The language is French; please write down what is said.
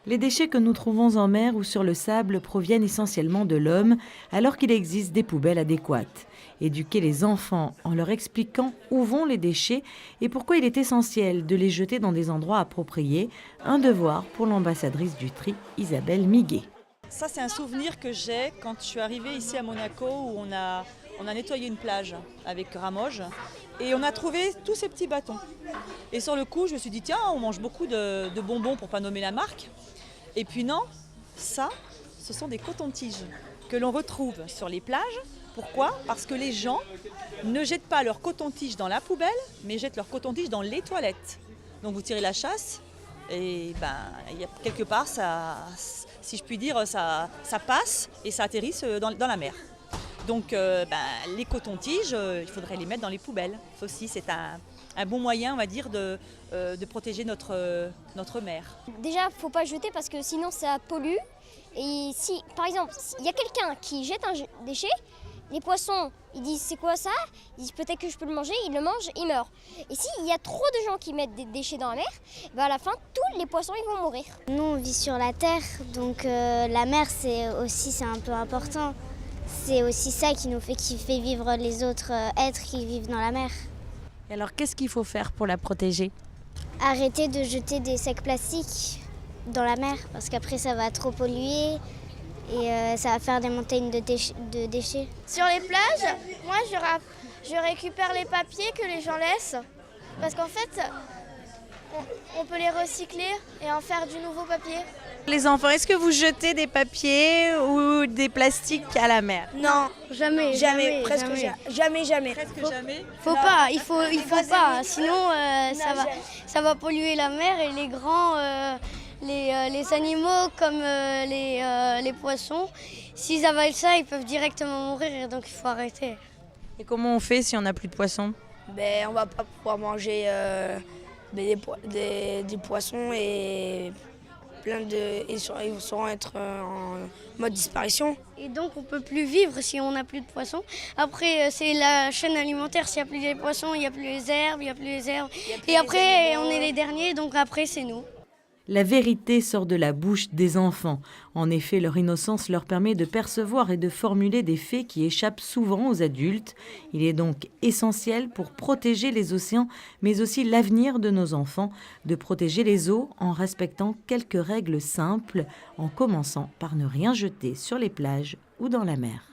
Les déchets que nous trouvons en mer ou sur le sable proviennent essentiellement de l'homme, alors qu'il existe des poubelles adéquates. Éduquer les enfants en leur expliquant où vont les déchets et pourquoi il est essentiel de les jeter dans des endroits appropriés, un devoir pour l'ambassadrice du tri, Isabelle Miguet. Ça, c'est un souvenir que j'ai quand je suis arrivée ici à Monaco où on a nettoyé une plage avec Ramoge et on a trouvé tous ces petits bâtons. Et sur le coup, je me suis dit, tiens, on mange beaucoup de bonbons pour ne pas nommer la marque. Et puis non, ça, ce sont des cotons-tiges que l'on retrouve sur les plages. Pourquoi ? Parce que les gens ne jettent pas leurs cotons-tiges dans la poubelle, mais jettent leurs cotons-tiges dans les toilettes. Donc vous tirez la chasse et il y a quelque part, ça, si je puis dire, ça passe et ça atterrit dans la mer. Donc les cotons-tiges, il faudrait les mettre dans les poubelles. Ça aussi, c'est un bon moyen, on va dire, de protéger notre mer. Déjà, il ne faut pas jeter parce que sinon ça pollue. Et si, par exemple, il y a quelqu'un qui jette un déchet, les poissons, ils disent c'est quoi ça ? Ils disent peut-être que je peux le manger, ils le mangent, ils meurent. Et s'il y a trop de gens qui mettent des déchets dans la mer, à la fin, tous les poissons ils vont mourir. Nous, on vit sur la terre, donc la mer, c'est un peu important. C'est aussi ça qui fait vivre les autres êtres qui vivent dans la mer. Et alors, qu'est-ce qu'il faut faire pour la protéger ? Arrêter de jeter des sacs plastiques dans la mer, parce qu'après ça va trop polluer et ça va faire des montagnes de déchets. Sur les plages, moi je récupère les papiers que les gens laissent, parce qu'en fait, on peut les recycler et en faire du nouveau papier. Les enfants, est-ce que vous jetez des papiers ou des plastiques à la mer ? Non, jamais. Jamais. Faut pas, il faut pas, sinon ça va polluer la mer et les grands, les animaux comme les poissons, s'ils avalent ça, ils peuvent directement mourir et donc il faut arrêter. Et comment on fait si on n'a plus de poissons ? On va pas pouvoir manger des poissons et ils sauront être en mode disparition. Et donc on peut plus vivre si on n'a plus de poissons. Après c'est la chaîne alimentaire, s'il n'y a plus les poissons, il n'y a plus les herbes, Et après on est les derniers, donc après c'est nous. La vérité sort de la bouche des enfants. En effet, leur innocence leur permet de percevoir et de formuler des faits qui échappent souvent aux adultes. Il est donc essentiel pour protéger les océans, mais aussi l'avenir de nos enfants, de protéger les eaux en respectant quelques règles simples, en commençant par ne rien jeter sur les plages ou dans la mer.